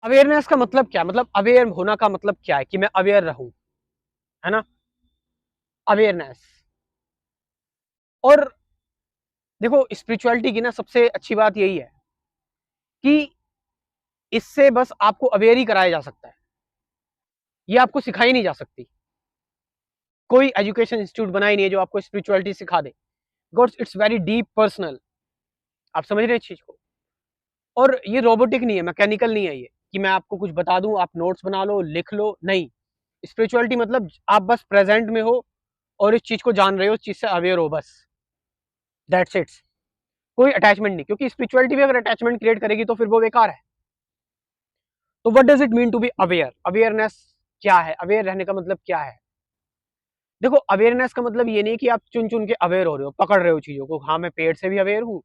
Awareness का मतलब क्या, मतलब अवेयर होना का मतलब क्या है कि मैं अवेयर रहूं, है ना, अवेयरनेस। और देखो स्पिरिचुअलिटी की ना सबसे अच्छी बात यही है कि इससे बस आपको अवेयर ही कराया जा सकता है, ये आपको सिखाई नहीं जा सकती। कोई एजुकेशन इंस्टीट्यूट बना ही नहीं है जो आपको स्पिरिचुअलिटी सिखा दे, because it's very deep personal. आप समझ रहे हैं इस चीज को। और ये रोबोटिक नहीं है, मैकेनिकल नहीं है ये कि मैं आपको कुछ बता दूं आप नोट्स बना लो लिख लो, नहीं। स्पिरिचुअलिटी मतलब आप बस प्रेजेंट में हो और इस चीज को जान रहे हो, इस चीज से अवेयर हो, बस दैट्स इट। कोई अटैचमेंट नहीं, क्योंकि स्पिरिचुअलिटी भी अगर अटैचमेंट क्रिएट करेगी तो फिर वो बेकार है। तो what does it mean to be aware, awareness क्या है, अवेयर रहने का मतलब क्या है। देखो अवेयरनेस का मतलब ये नहीं कि आप चुन चुन के अवेयर हो रहे हो, पकड़ रहे हो चीजों को। हाँ मैं पेड़ से भी अवेयर हूँ,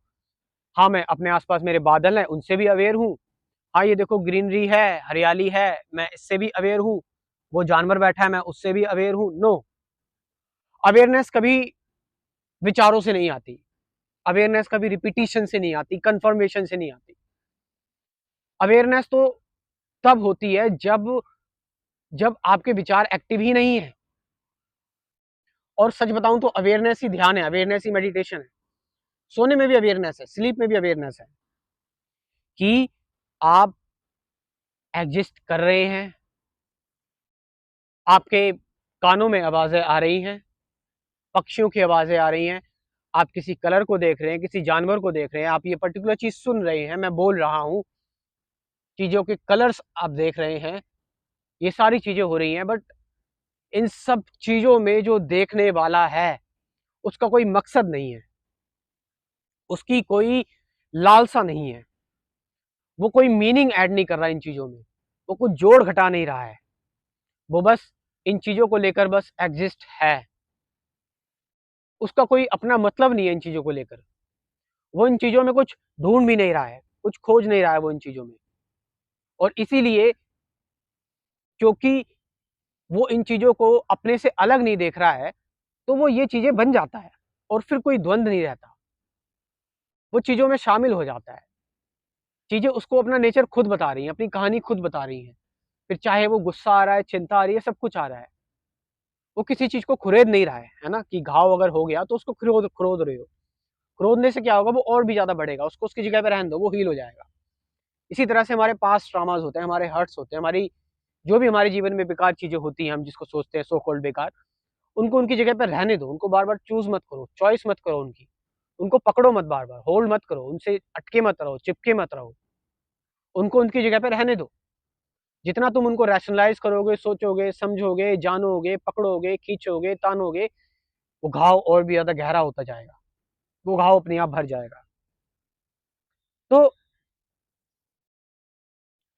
हाँ मैं अपने आसपास मेरे बादल हैं उनसे भी अवेयर हूँ, हाँ ये देखो ग्रीनरी है हरियाली है मैं इससे भी अवेयर हूँ, वो जानवर बैठा है मैं उससे भी अवेयर हूँ। नो, अवेयरनेस कभी विचारों से नहीं आती, अवेयरनेस कभी रिपीटिशन से नहीं आती, कंफर्मेशन से नहीं आती। अवेयरनेस तो तब होती है जब जब आपके विचार एक्टिव ही नहीं है। और सच बताऊं तो अवेयरनेस ही ध्यान है, अवेयरनेस ही मेडिटेशन है। सोने में भी अवेयरनेस है, स्लीप में भी अवेयरनेस है कि आप एग्जिस्ट कर रहे हैं, आपके कानों में आवाजें आ रही हैं, पक्षियों की आवाजें आ रही हैं, आप किसी कलर को देख रहे हैं, किसी जानवर को देख रहे हैं, आप ये पर्टिकुलर चीज सुन रहे हैं, मैं बोल रहा हूं, चीजों के कलर्स आप देख रहे हैं, ये सारी चीजें हो रही हैं। बट इन सब चीजों में जो देखने वाला है उसका कोई मकसद नहीं है, उसकी कोई लालसा नहीं है, वो कोई मीनिंग ऐड नहीं कर रहा इन चीजों में, वो कुछ जोड़ घटा नहीं रहा है, वो बस इन चीजों को लेकर बस एग्जिस्ट है। उसका कोई अपना मतलब नहीं है इन चीजों को लेकर, वो इन चीजों में कुछ ढूंढ भी नहीं रहा है, कुछ खोज नहीं रहा है वो इन चीजों में। और इसीलिए क्योंकि वो इन चीजों को अपने से अलग नहीं देख रहा है, तो वो ये चीजें बन जाता है और फिर कोई द्वंद्व नहीं रहता, वो चीजों में शामिल हो जाता है। चीजें उसको अपना नेचर खुद बता रही हैं, अपनी कहानी खुद बता रही हैं। फिर चाहे वो गुस्सा आ रहा है, चिंता आ रही है, सब कुछ आ रहा है, वो किसी चीज को खुरेद नहीं रहा है ना, कि घाव अगर हो गया तो उसको खरोद खरोद रहे हो, खरोदने से क्या होगा, वो और भी ज्यादा बढ़ेगा, उसको उसकी जगह पे रहने दो, वो हील हो जाएगा। इसी तरह से हमारे पास ट्रामास होते हैं, हमारे हर्ट्स होते हैं, हमारी जो भी हमारे जीवन में बेकार चीजें होती हैं, हम जिसको सोचते हैं सो कॉल्ड बेकार, उनको उनकी जगह पर रहने दो, उनको बार बार चूज मत करो, चॉइस मत करो उनकी, उनको पकड़ो मत, बार बार होल्ड मत करो, उनसे अटके मत रहो, चिपके मत रहो, उनको उनकी जगह पर रहने दो। जितना तुम उनको रैशनलाइज करोगे, सोचोगे, समझोगे, जानोगे, पकड़ोगे, खींचोगे, तानोगे, वो घाव और भी ज्यादा गहरा होता जाएगा, वो घाव अपने आप भर जाएगा। तो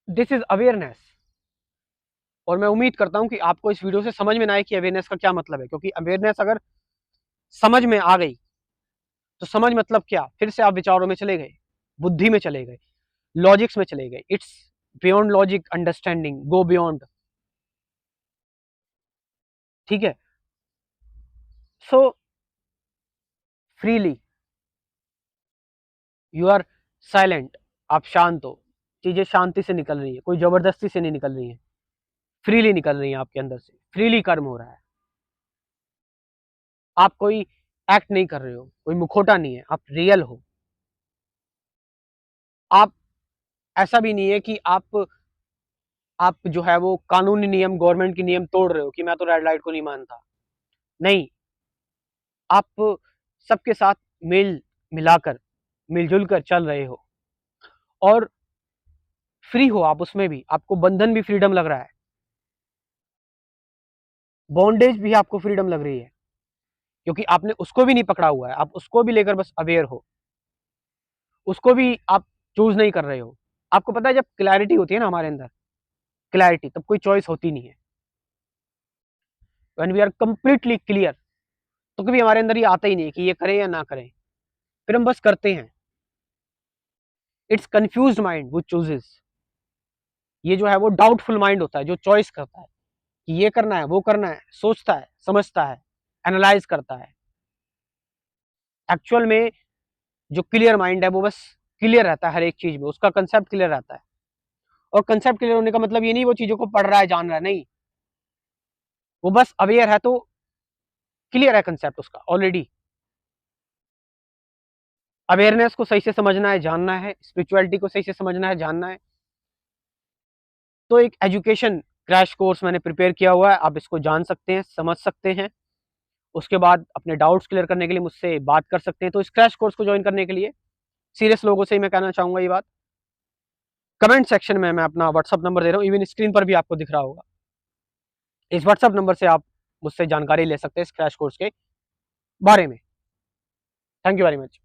दिस इज अवेयरनेस। और मैं उम्मीद करता हूं कि आपको इस वीडियो से समझ में ना आए कि अवेयरनेस का क्या मतलब है, क्योंकि अवेयरनेस अगर समझ में आ गई तो समझ मतलब क्या, फिर से आप विचारों में चले गए, बुद्धि में चले गए, लॉजिक्स में चले गए। It's beyond logic, understanding, go beyond. ठीक है। सो फ्रीली यू आर साइलेंट, आप शांत हो, चीजें शांति से निकल रही है, कोई जबरदस्ती से नहीं निकल रही है, फ्रीली निकल रही है, आपके अंदर से फ्रीली कर्म हो रहा है। आप कोई एक्ट नहीं कर रहे हो, कोई मुखोटा नहीं है, आप रियल हो। आप ऐसा भी नहीं है कि आप जो है वो कानूनी नियम, गवर्नमेंट के नियम तोड़ रहे हो कि मैं तो रेड लाइट को नहीं मानता। नहीं, आप सबके साथ मेल मिलाकर, मिलजुल कर चल रहे हो, और फ्री हो आप, उसमें भी आपको बंधन भी फ्रीडम लग रहा है, बॉन्डेज भी आपको फ्रीडम लग रही है, क्योंकि आपने उसको भी नहीं पकड़ा हुआ है, आप उसको भी लेकर बस अवेयर हो, उसको भी आप चूज नहीं कर रहे हो। आपको पता है जब क्लैरिटी होती है ना हमारे अंदर, क्लैरिटी, तब कोई चॉइस होती नहीं है। When we are completely clear, तो कभी हमारे अंदर ये आता ही नहीं कि ये करें या ना करें, फिर हम बस करते हैं। इट्स कंफ्यूज्ड माइंड वो चूजेस। ये जो है वो डाउटफुल माइंड होता है जो चॉइस करता है कि ये करना है वो करना है, सोचता है, समझता है, एनालाइज करता है। एक्चुअल में जो क्लियर माइंड है वो बस क्लियर रहता है, हर एक चीज में उसका कंसेप्ट क्लियर रहता है। और कंसेप्ट क्लियर होने का मतलब ये नहीं वो चीजों को पढ़ रहा है, जान रहा है, नहीं, वो बस अवेयर है तो क्लियर है कंसेप्ट उसका ऑलरेडी। अवेयरनेस को सही से समझना है, जानना है, स्पिरिचुअलिटी को सही से समझना है, जानना है। तो एक एजुकेशन क्रैश कोर्स मैंने प्रिपेयर किया हुआ है, आप इसको जान सकते हैं, समझ सकते हैं, उसके बाद अपने डाउट्स क्लियर करने के लिए मुझसे बात कर सकते हैं। तो इस क्रैश कोर्स को ज्वाइन करने के लिए सीरियस लोगों से ही मैं कहना चाहूंगा ये बात, कमेंट सेक्शन में मैं अपना व्हाट्सअप नंबर दे रहा हूँ, इवन स्क्रीन पर भी आपको दिख रहा होगा। इस व्हाट्सअप नंबर से आप मुझसे जानकारी ले सकते हैं इस क्रैश कोर्स के बारे में। Thank you very much.